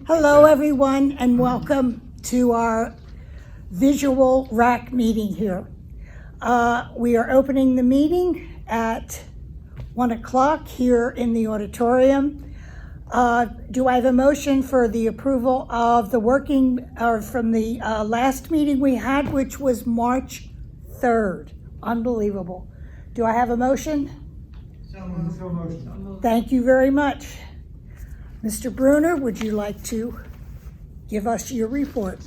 Hello, everyone, and welcome to our visual RAC meeting here. We are opening the meeting at 1 o'clock here in the auditorium. Do I have a motion for the approval of the from the last meeting we had, which was March 3rd? Unbelievable. Do I have a motion? So moved. Thank you very much. Mr. Bruner, would you like to give us your report?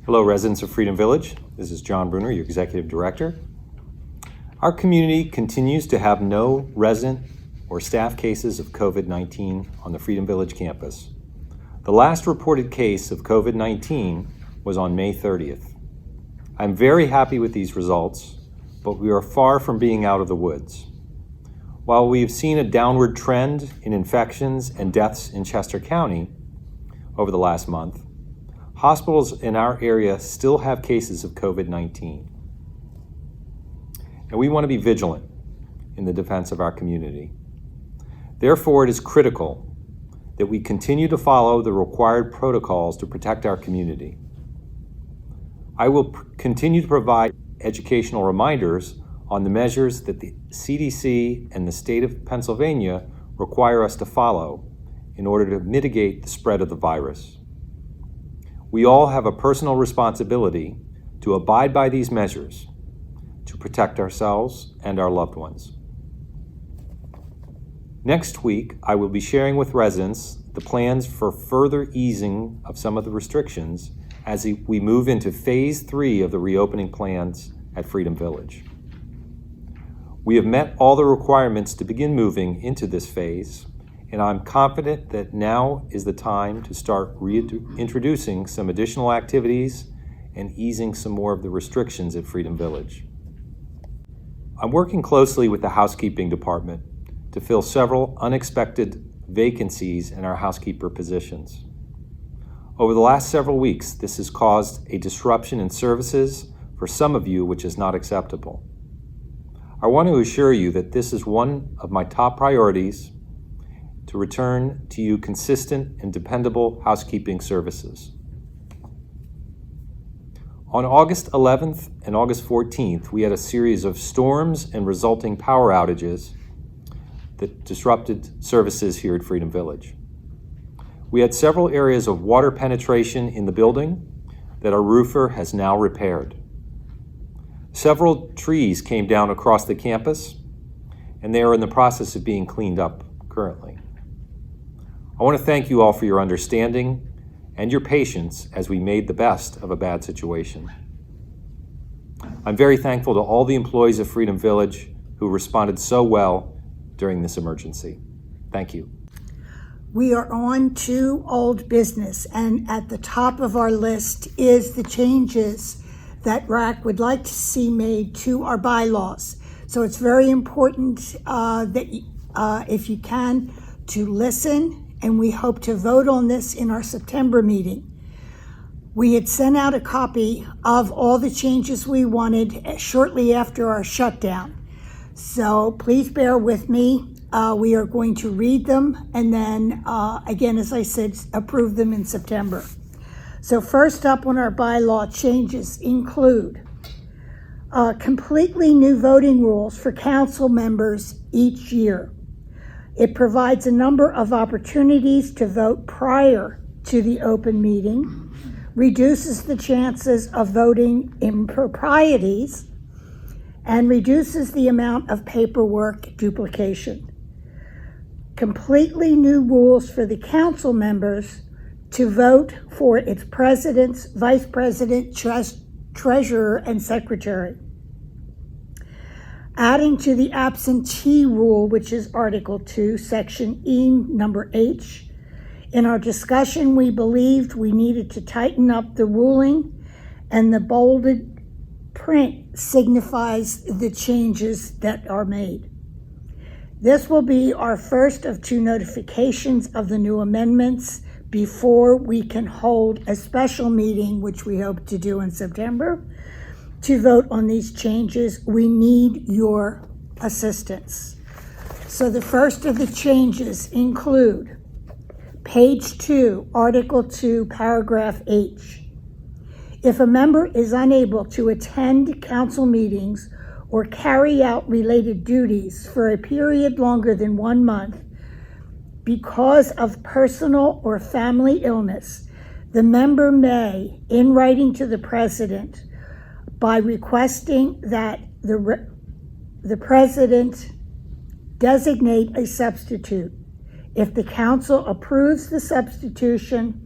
Hello, residents of Freedom Village. This is John Bruner, your Executive Director. Our community continues to have no resident or staff cases of COVID-19 on the Freedom Village campus. The last reported case of COVID-19 was on May 30th. I'm very happy with these results, but we are far from being out of the woods. While we've seen a downward trend in infections and deaths in Chester County over the last month, hospitals in our area still have cases of COVID-19. And we want to be vigilant in the defense of our community. Therefore, it is critical that we continue to follow the required protocols to protect our community. I will continue to provide educational reminders on the measures that the CDC and the state of Pennsylvania require us to follow in order to mitigate the spread of the virus. We all have a personal responsibility to abide by these measures to protect ourselves and our loved ones. Next week, I will be sharing with residents the plans for further easing of some of the restrictions as we move into phase 3 of the reopening plans at Freedom Village. We have met all the requirements to begin moving into this phase, and I'm confident that now is the time to start introducing some additional activities and easing some more of the restrictions at Freedom Village. I'm working closely with the housekeeping department to fill several unexpected vacancies in our housekeeper positions. Over the last several weeks, this has caused a disruption in services for some of you, which is not acceptable. I want to assure you that this is one of my top priorities to return to you consistent and dependable housekeeping services. On August 11th and August 14th, we had a series of storms and resulting power outages that disrupted services here at Freedom Village. We had several areas of water penetration in the building that our roofer has now repaired. Several trees came down across the campus, and they are in the process of being cleaned up currently. I want to thank you all for your understanding and your patience as we made the best of a bad situation. I'm very thankful to all the employees of Freedom Village who responded so well during this emergency. Thank you. We are on to old business, and at the top of our list is the changes that RAC would like to see made to our bylaws. So it's very important that if you can, to listen, and we hope to vote on this in our September meeting. We had sent out a copy of all the changes we wanted shortly after our shutdown. So please bear with me. We are going to read them and then, again, as I said, approve them in September. So first up on our bylaw changes include completely new voting rules for council members each year. It provides a number of opportunities to vote prior to the open meeting, reduces the chances of voting improprieties, and reduces the amount of paperwork duplication. Completely new rules for the council members to vote for its presidents, vice president, treasurer, and secretary. Adding to the absentee rule, which is Article 2, Section E, number H. In our discussion, we believed we needed to tighten up the ruling, and the bolded print signifies the changes that are made. This will be our first of 2 notifications of the new amendments before we can hold a special meeting, which we hope to do in September, to vote on these changes, we need your assistance. So the first of the changes include page 2, Article 2, Paragraph H. If a member is unable to attend council meetings or carry out related duties for a period longer than 1 month because of personal or family illness, the member may, in writing to the president, by requesting that the president designate a substitute. If the council approves the substitution,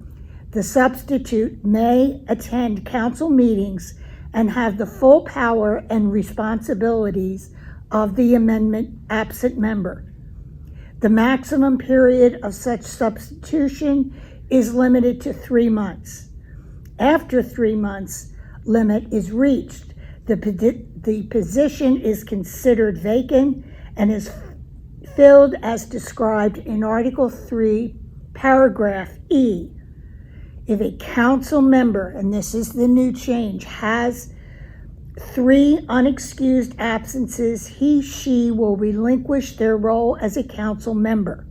the substitute may attend council meetings and have the full power and responsibilities of the amendment absent member. The maximum period of such substitution is limited to 3 months. After 3 months limit is reached, the position is considered vacant and is filled as described in Article 3, Paragraph E. If a council member, and this is the new change, has 3 unexcused absences, she will relinquish their role as a council member.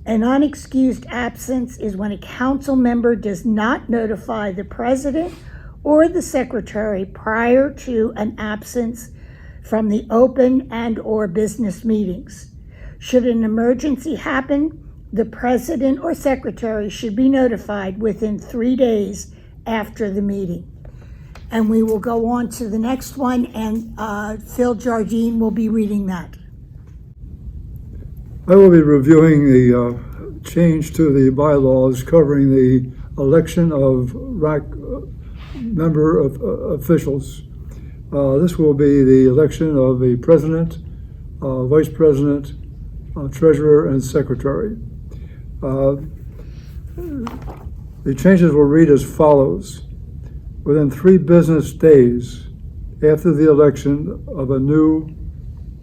An unexcused absence is when a council member does not notify the president or the secretary prior to an absence from the open and/or business meetings. Should an emergency happen, the president or secretary should be notified within 3 days after the meeting. And we will go on to the next one, and Phil Jardine will be reading that. I will be reviewing the change to the bylaws covering the election of RAC member of officials. This will be the election of the president, vice president, treasurer, and secretary. The changes will read as follows. Within 3 business days after the election of a new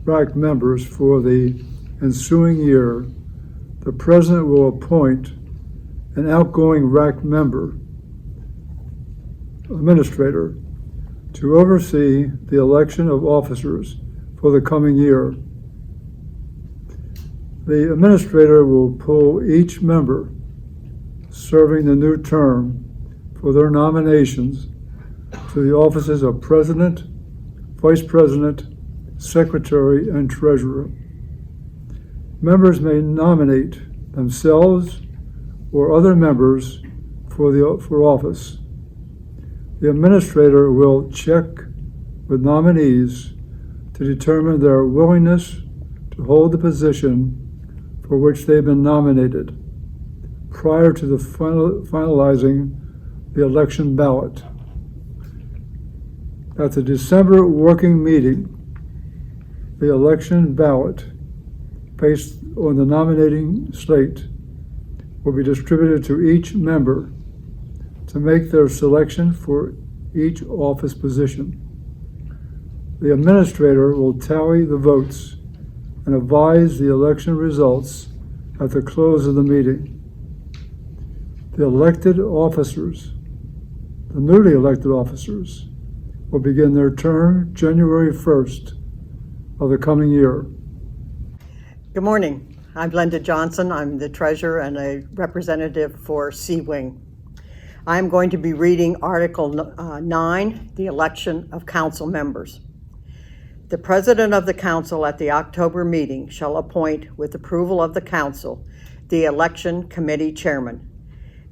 RAC members for the ensuing year, the president will appoint an outgoing RAC member, administrator, to oversee the election of officers for the coming year. The administrator will pull each member serving the new term for their nominations to the offices of president, vice president, secretary, and treasurer. Members may nominate themselves or other members for office. The administrator will check with nominees to determine their willingness to hold the position for which they've been nominated prior to the finalizing the election ballot. At the December working meeting, the election ballot, based on the nominating slate, will be distributed to each member to make their selection for each office position. The administrator will tally the votes and advise the election results at the close of the meeting. The newly elected officers, will begin their term January 1st of the coming year. Good morning. I'm Glenda Johnson. I'm the treasurer and a representative for C-Wing. I'm going to be reading Article 9, the election of council members. The president of the council at the October meeting shall appoint, with approval of the council, the election committee chairman.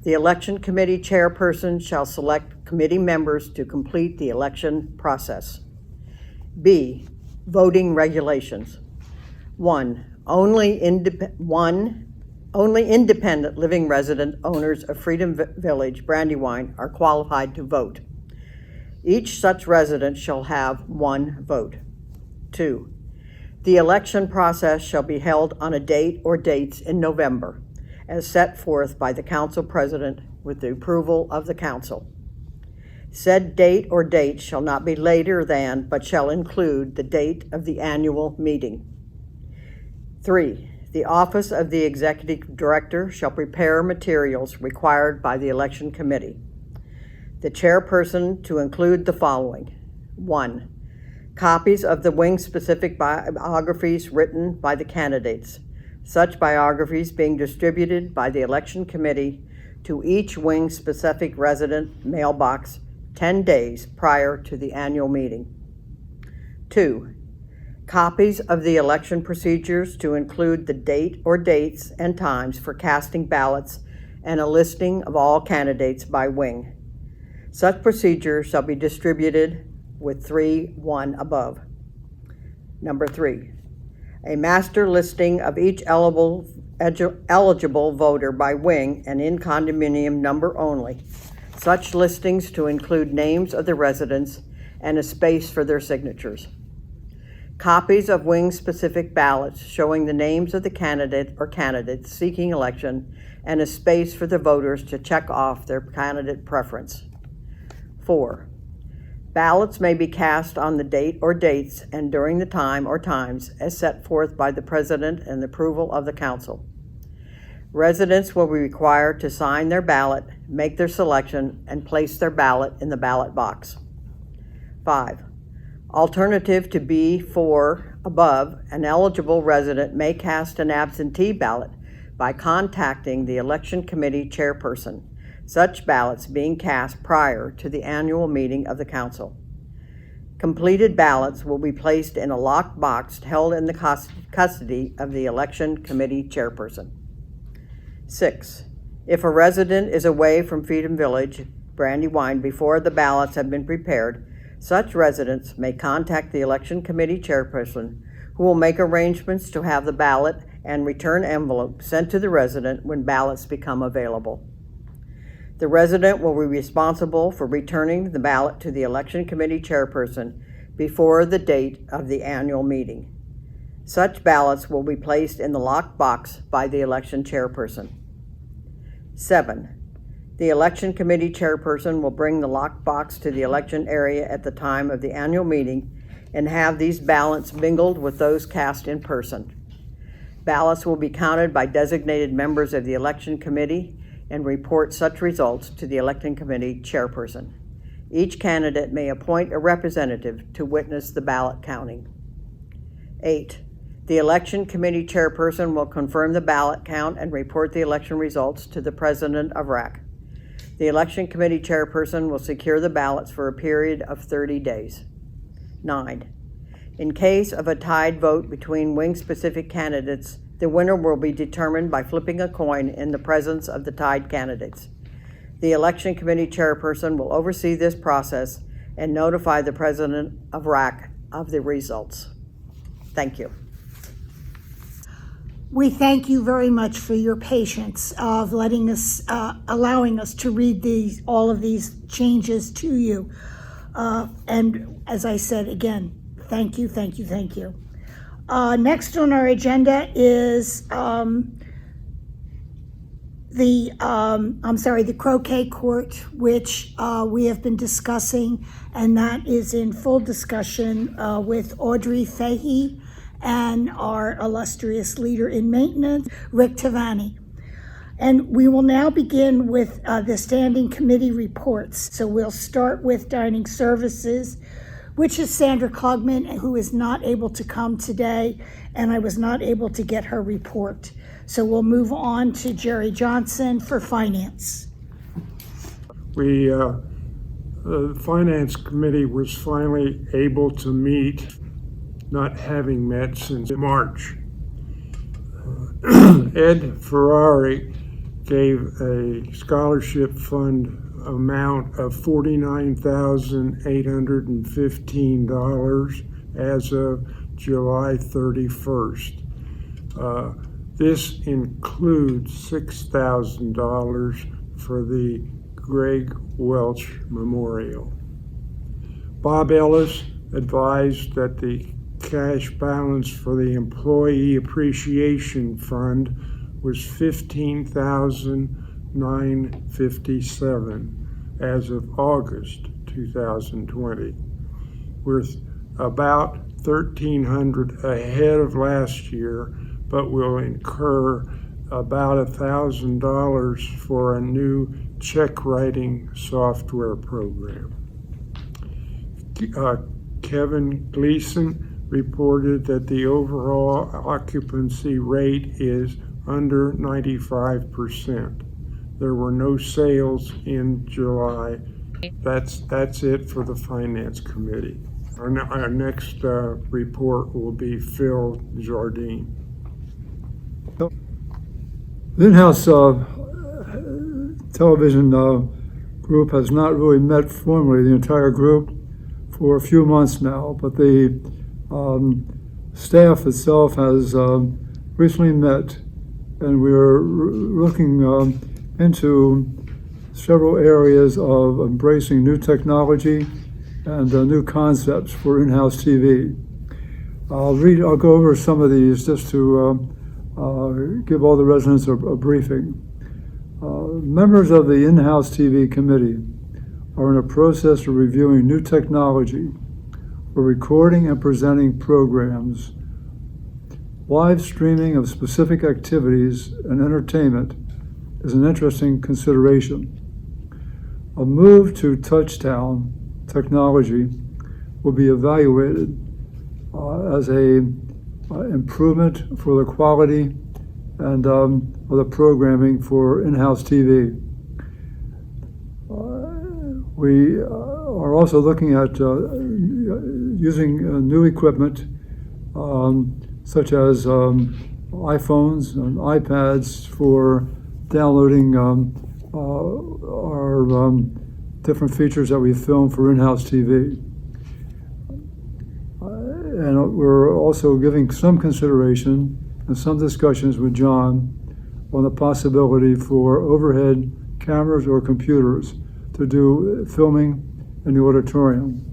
The election committee chairperson shall select committee members to complete the election process. B, voting regulations. 1, only independent living resident owners of Freedom Village, Brandywine, are qualified to vote. Each such resident shall have 1 vote. 2, the election process shall be held on a date or dates in November, as set forth by the council president with the approval of the council. Said date or dates shall not be later than, but shall include the date of the annual meeting. 3, the office of the executive director shall prepare materials required by the election committee. The chairperson to include the following: 1. Copies of the wing-specific biographies written by the candidates, such biographies being distributed by the election committee to each wing-specific resident mailbox 10 days prior to the annual meeting. 2. Copies of the election procedures to include the date or dates and times for casting ballots and a listing of all candidates by wing. Such procedures shall be distributed with 3-1 above. Number 3, a master listing of each eligible voter by wing and in condominium number only. Such listings to include names of the residents and a space for their signatures. Copies of wing-specific ballots showing the names of the candidate or candidates seeking election and a space for the voters to check off their candidate preference. 4. Ballots may be cast on the date or dates and during the time or times as set forth by the President and the approval of the Council. Residents will be required to sign their ballot, make their selection, and place their ballot in the ballot box. 5. Alternative to B4 above, an eligible resident may cast an absentee ballot by contacting the election committee chairperson, such ballots being cast prior to the annual meeting of the council. Completed ballots will be placed in a locked box held in the custody of the election committee chairperson. 6. If a resident is away from Freedom Village, Brandywine, before the ballots have been prepared, such residents may contact the election committee chairperson, who will make arrangements to have the ballot and return envelope sent to the resident when ballots become available. The resident will be responsible for returning the ballot to the election committee chairperson before the date of the annual meeting. Such ballots will be placed in the locked box by the election chairperson. 7. The election committee chairperson will bring the locked box to the election area at the time of the annual meeting and have these ballots mingled with those cast in person. Ballots will be counted by designated members of the election committee and report such results to the election committee chairperson. Each candidate may appoint a representative to witness the ballot counting. 8. The election committee chairperson will confirm the ballot count and report the election results to the president of RAC. The election committee chairperson will secure the ballots for a period of 30 days. 9. In case of a tied vote between wing-specific candidates, the winner will be determined by flipping a coin in the presence of the tied candidates. The election committee chairperson will oversee this process and notify the president of RAC of the results. Thank you. We thank you very much for your patience of letting us, allowing us to read all of these changes to you. And as I said again, thank you, thank you, thank you. Next on our agenda is the croquet court, which we have been discussing, and that is in full discussion with Audrey Fahey and our illustrious leader in maintenance, Rick Tavani. And we will now begin with the standing committee reports. So we'll start with dining services, which is Sandra Klugman, who is not able to come today, and I was not able to get her report. So we'll move on to Jerry Johnson for finance. The finance committee was finally able to meet, not having met since March. Ed Ferrari gave a scholarship fund amount of $49,815 as of July 31st. This includes $6,000 for the Greg Welch Memorial. Bob Ellis advised that the cash balance for the Employee Appreciation Fund was $15,957 as of August 2020. We're about $1,300 ahead of last year, but will incur about $1,000 for a new check writing software program. Kevin Gleason reported that the overall occupancy rate is under 95%. There were no sales in July. That's it for the Finance Committee. Our next report will be Phil Jardine. The in-house television group has not really met formally, the entire group, for a few months now, but the staff itself has recently met, and we're looking into several areas of embracing new technology and new concepts for in-house TV. I'll go over some of these just to give all the residents a briefing. Members of the in-house TV committee are in a process of reviewing new technology for recording and presenting programs. Live streaming of specific activities and entertainment is an interesting consideration. A move to touchdown technology will be evaluated as a improvement for the quality and of the programming for in-house TV. We are also looking at using new equipment such as iPhones and iPads for downloading our different features that we film for in-house TV. And we're also giving some consideration and some discussions with John on the possibility for overhead cameras or computers to do filming in the auditorium.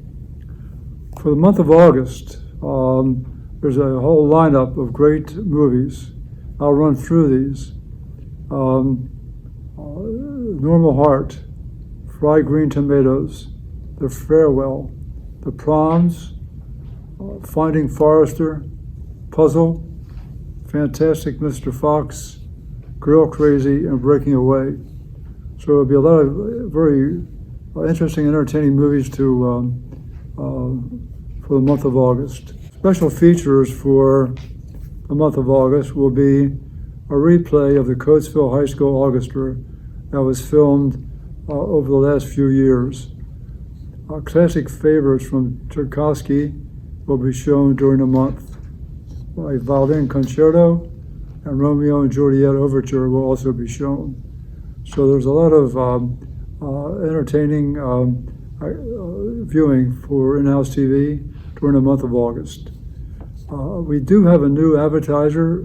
For the month of August, there's a whole lineup of great movies. I'll run through these. Normal Heart, Fried Green Tomatoes, The Farewell, The Proms, Finding Forrester, Puzzle, Fantastic Mr. Fox, Girl Crazy, and Breaking Away. So there'll be a lot of very interesting, entertaining movies to for the month of August. Special features for the month of August will be a replay of the Coatesville High School Orchestra that was filmed over the last few years. Classic favorites from Tchaikovsky will be shown during the month. Like Violin Concerto and Romeo and Juliet Overture will also be shown. So there's a lot of entertaining viewing for in-house TV during the month of August. We do have a new advertiser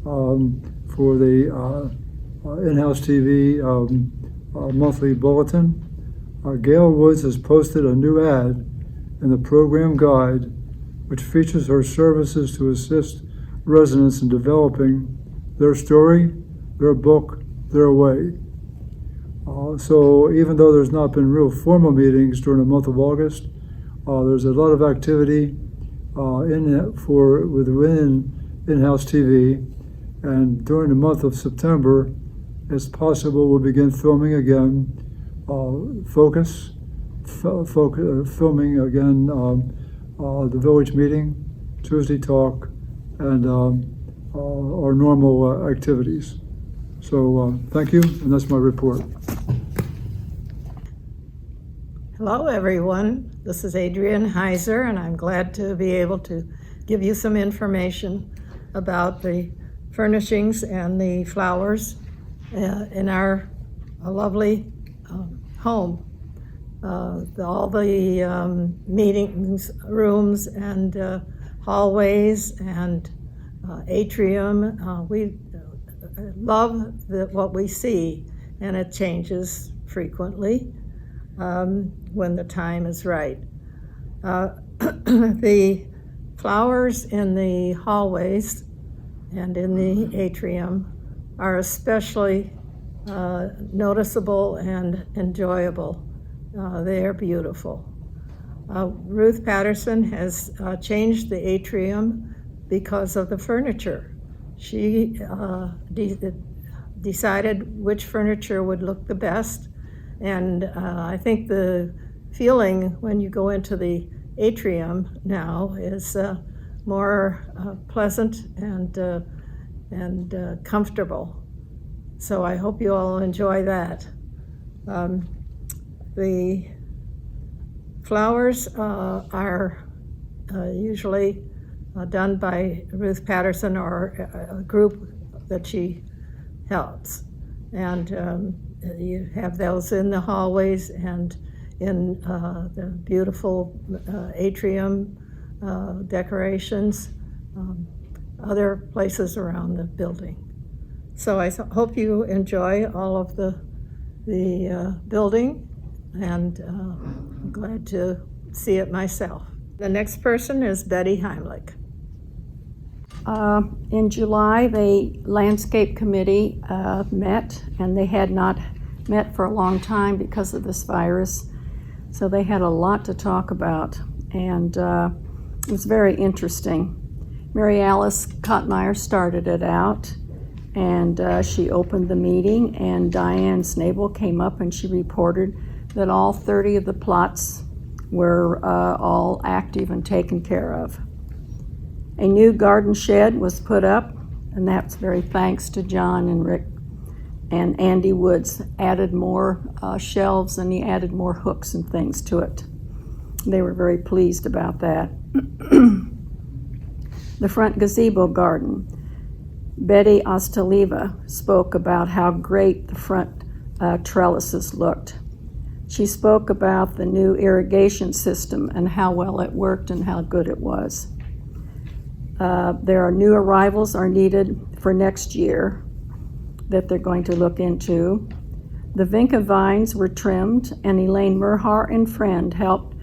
for the in-house TV monthly bulletin. Gail Woods has posted a new ad in the program guide, which features her services to assist residents in developing their story, their book, their way. So even though there's not been real formal meetings during the month of August, there's a lot of activity within in-house TV, and during the month of September, it's possible we'll begin filming again, filming again the village meeting, Tuesday talk, and our normal activities. So thank you, and that's my report. Hello, everyone. This is Adrienne Heiser, and I'm glad to be able to give you some information about the furnishings and the flowers in our lovely home. All the meetings rooms and hallways and atrium, we love what we see, and it changes frequently when the time is right. The flowers in the hallways and in the atrium are especially noticeable and enjoyable. They are beautiful. Ruth Patterson has changed the atrium because of the furniture. She decided which furniture would look the best, and I think the feeling when you go into the atrium now is more pleasant and comfortable. So I hope you all enjoy that. The flowers are usually done by Ruth Patterson or a group that she helps. And you have those in the hallways and in the beautiful atrium decorations, other places around the building. So I hope you enjoy all of the building, and I'm glad to see it myself. The next person is Betty Heimlich. In July, the Landscape Committee met, and they had not met for a long time because of this virus. So they had a lot to talk about, and it was very interesting. Mary Alice Kottmeyer started it out, and she opened the meeting, and Diane Snabel came up and she reported that all 30 of the plots were all active and taken care of. A new garden shed was put up, and that's very thanks to John and Rick. And Andy Woods added more shelves, and he added more hooks and things to it. They were very pleased about that. The front gazebo garden. Betty Ostaliva spoke about how great the front trellises looked. She spoke about the new irrigation system and how well it worked and how good it was. There are new arrivals are needed for next year that they're going to look into. The vinca vines were trimmed, and Elaine Merhar and friend helped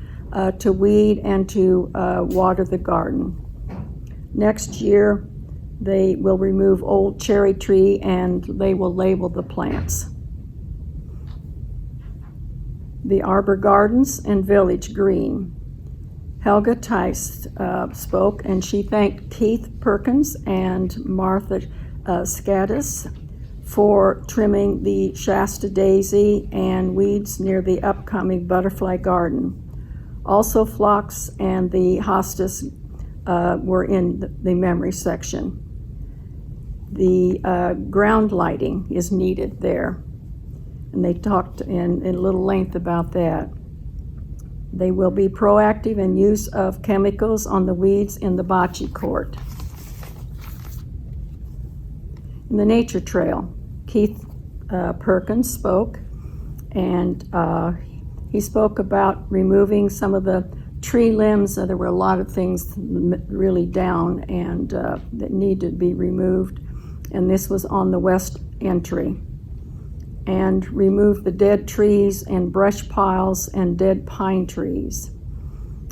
to weed and to water the garden. Next year, they will remove old cherry tree and they will label the plants. The Arbor Gardens and Village Green. Helga Tice spoke, and she thanked Keith Perkins and Martha Skadis for trimming the Shasta daisy and weeds near the upcoming butterfly garden. Also, phlox and the hostas were in the memory section. The ground lighting is needed there, and they talked in little length about that. They will be proactive in use of chemicals on the weeds in the bocce court. In the nature trail, Keith Perkins spoke, and he spoke about removing some of the tree limbs. There were a lot of things really down and that needed to be removed, and this was on the west entry. And remove the dead trees and brush piles and dead pine trees.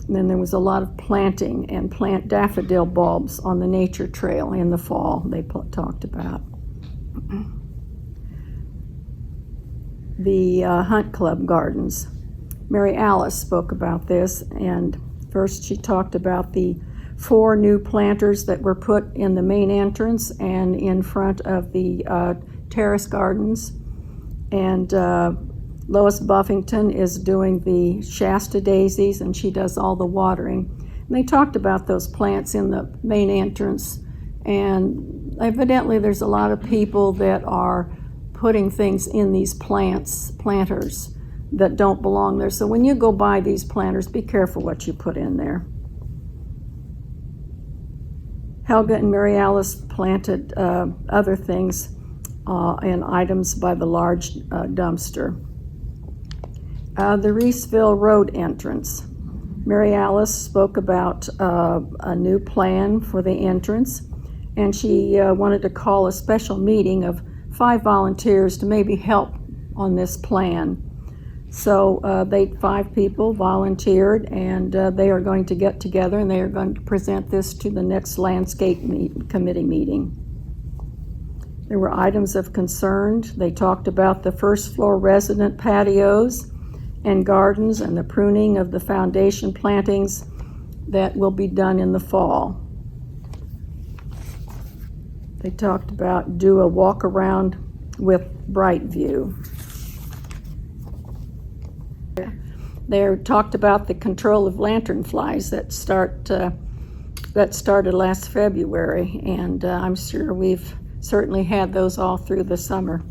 And then there was a lot of planting and plant daffodil bulbs on the nature trail in the fall they talked about. The Hunt Club gardens. Mary Alice spoke about this, and first she talked about the 4 new planters that were put in the main entrance and in front of the terrace gardens. And Lois Buffington is doing the Shasta daisies, and she does all the watering. And they talked about those plants in the main entrance, and evidently there's a lot of people that are putting things in these planters that don't belong there. So when you go buy these planters, be careful what you put in there. Helga and Mary Alice planted other things and items by the large dumpster. The Reeseville Road entrance. Mary Alice spoke about a new plan for the entrance, and she wanted to call a special meeting of 5 volunteers to maybe help on this plan. So 5 people volunteered, and they are going to get together and they are going to present this to the next landscape committee meeting. There were items of concern. They talked about the first floor resident patios and gardens and the pruning of the foundation plantings that will be done in the fall. They talked about do a walk around with Bright View. They talked about the control of lanternflies that started last February, and I'm sure we've certainly had those all through the summer.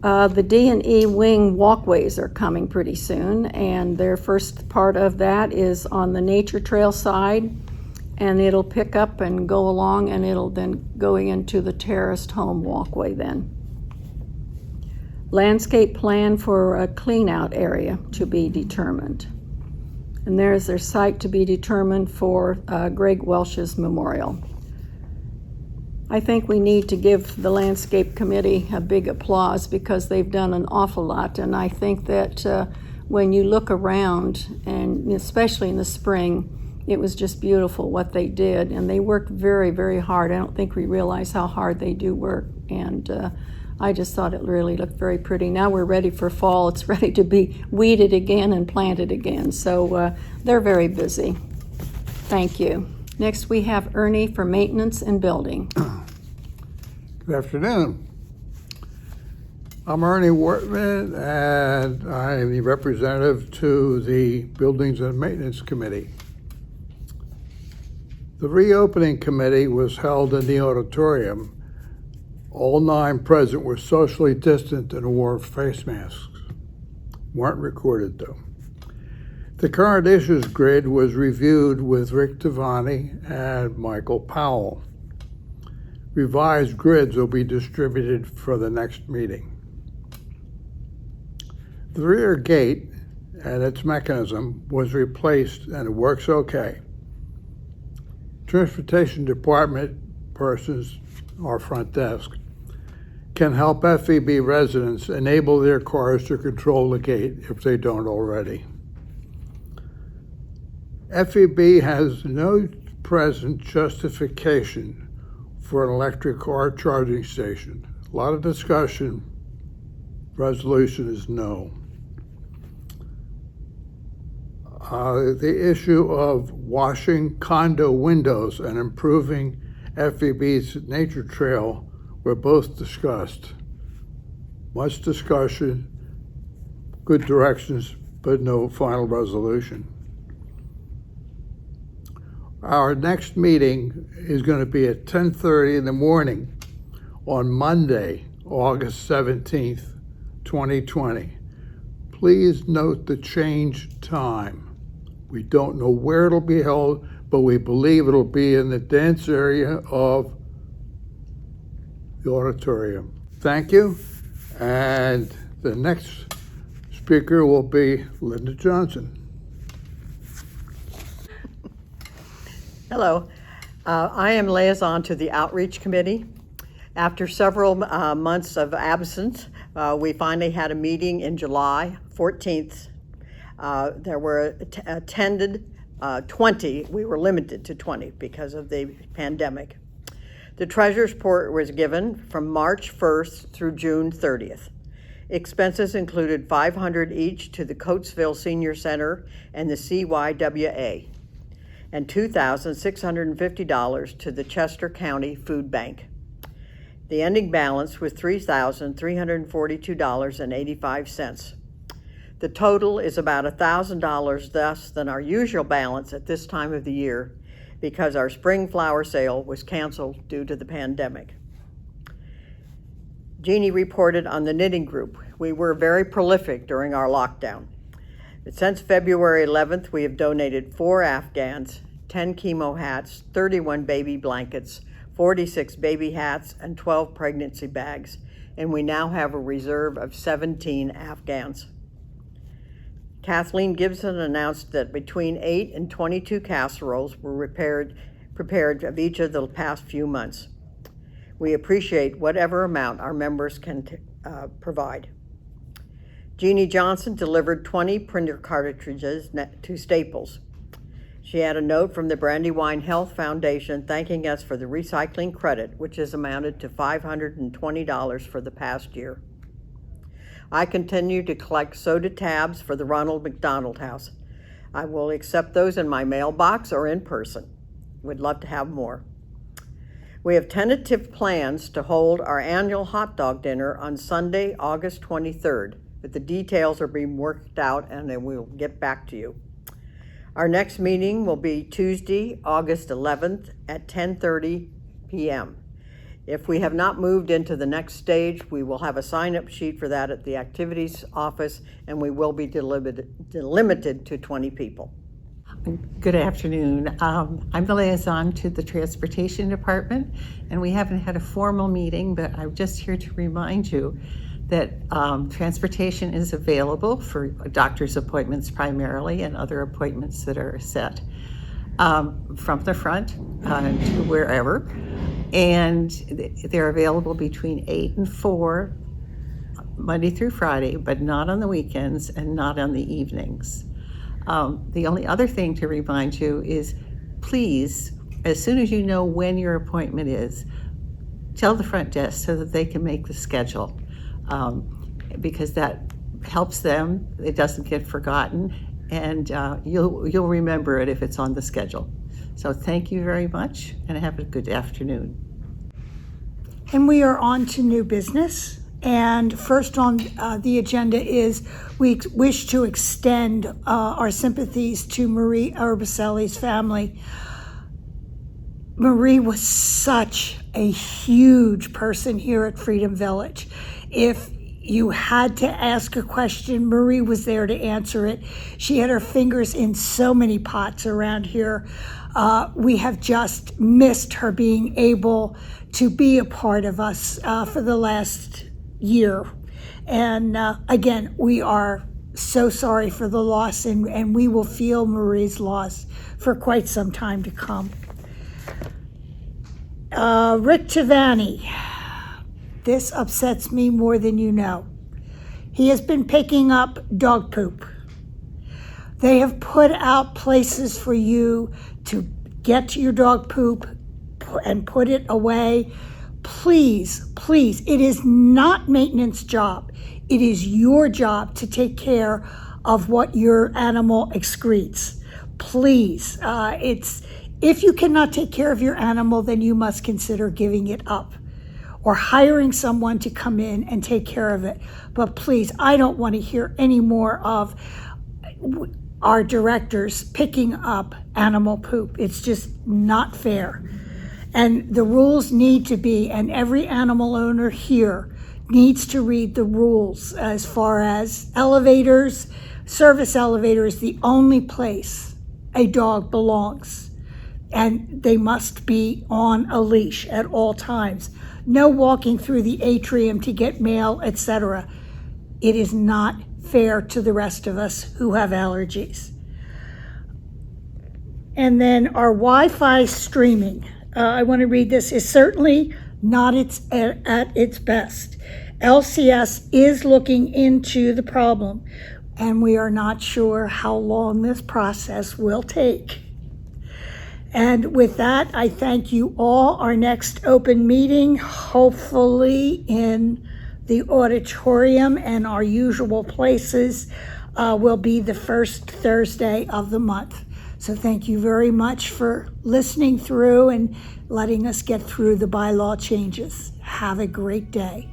The D&E wing walkways are coming pretty soon, and their first part of that is on the nature trail side, and it'll pick up and go along, and it'll then go into the terraced home walkway then. Landscape plan for a clean-out area to be determined. And there's their site to be determined for Greg Welsh's memorial. I think we need to give the Landscape Committee a big applause because they've done an awful lot. And I think that when you look around, and especially in the spring, it was just beautiful what they did. And they worked very, very hard. I don't think we realize how hard they do work. And I just thought it really looked very pretty. Now we're ready for fall. It's ready to be weeded again and planted again. So they're very busy. Thank you. Next we have Ernie for maintenance and building. Good afternoon. I'm Ernie Wortman, and I'm the representative to the Buildings and Maintenance Committee. The reopening committee was held in the auditorium. All 9 present were socially distant and wore face masks. Weren't recorded though. The current issues grid was reviewed with Rick Devani and Michael Powell. Revised grids will be distributed for the next meeting. The rear gate and its mechanism was replaced and it works okay. Transportation Department persons, our front desk, can help FEB residents enable their cars to control the gate if they don't already. FEB has no present justification for an electric car charging station. A lot of discussion. Resolution is no. The issue of washing condo windows and improving FEB's nature trail were both discussed. Much discussion, good directions, but no final resolution. Our next meeting is going to be at 10:30 in the morning on Monday, August 17th, 2020. Please note the change time. We don't know where it'll be held, but we believe it'll be in the dance area of the auditorium. Thank you. And the next speaker will be Linda Johnson. Hello. I am liaison to the Outreach Committee. After several months of absence, we finally had a meeting in July 14th. There were attended 20. We were limited to 20 because of the pandemic. The treasurer's report was given from March 1st through June 30th. Expenses included $500 each to the Coatesville Senior Center and the CYWA, and $2,650 to the Chester County Food Bank. The ending balance was $3,342.85. The total is about $1,000 less than our usual balance at this time of the year because our spring flower sale was canceled due to the pandemic. Jeannie reported on the knitting group. We were very prolific during our lockdown. But since February 11th, we have donated 4 Afghans, 10 chemo hats, 31 baby blankets, 46 baby hats, and 12 pregnancy bags, and we now have a reserve of 17 Afghans. Kathleen Gibson announced that between 8 and 22 casseroles were prepared of each of the past few months. We appreciate whatever amount our members can provide. Jeannie Johnson delivered 20 printer cartridges to Staples. She had a note from the Brandywine Health Foundation thanking us for the recycling credit, which has amounted to $520 for the past year. I continue to collect soda tabs for the Ronald McDonald House. I will accept those in my mailbox or in person. We'd love to have more. We have tentative plans to hold our annual hot dog dinner on Sunday, August 23rd. but the details are being worked out and then we'll get back to you. Our next meeting will be Tuesday, August 11th at 10:30 p.m. If we have not moved into the next stage, we will have a sign-up sheet for that at the activities office, and we will be limited to 20 people. Good afternoon. I'm the liaison to the Transportation Department, and we haven't had a formal meeting, but I'm just here to remind you that transportation is available for doctor's appointments primarily and other appointments that are set from the front to wherever. And they're available between 8 and 4, Monday through Friday, but not on the weekends and not on the evenings. The only other thing to remind you is, please, as soon as you know when your appointment is, tell the front desk so that they can make the schedule, because that helps them. It doesn't get forgotten, and you'll remember it if it's on the schedule. So thank you very much, and have a good afternoon. And we are on to new business. And first on the agenda is we wish to extend our sympathies to Marie Urbicelli's family. Marie was such a huge person here at Freedom Village. If you had to ask a question, Marie was there to answer it. She had her fingers in so many pots around here. We have just missed her being able to be a part of us for the last year. And again, we are so sorry for the loss, and we will feel Marie's loss for quite some time to come. Rick Tavani, this upsets me more than you know. He has been picking up dog poop. They have put out places for you to get to your dog poop and put it away. Please, please, it is not maintenance job. It is your job to take care of what your animal excretes. Please, if you cannot take care of your animal, then you must consider giving it up or hiring someone to come in and take care of it. But please, I don't want to hear any more of our directors picking up animal poop. It's just not fair. And the rules need to be, and every animal owner here needs to read the rules as far as elevators. Service elevator is the only place a dog belongs. And they must be on a leash at all times. No walking through the atrium to get mail, etc. It is not fair to the rest of us who have allergies. And then our Wi-Fi streaming, I want to read this, is certainly not at its best. LCS is looking into the problem, and we are not sure how long this process will take. And with that, I thank you all. Our next open meeting, hopefully in the auditorium and our usual places, will be the first Thursday of the month. So thank you very much for listening through and letting us get through the bylaw changes. Have a great day.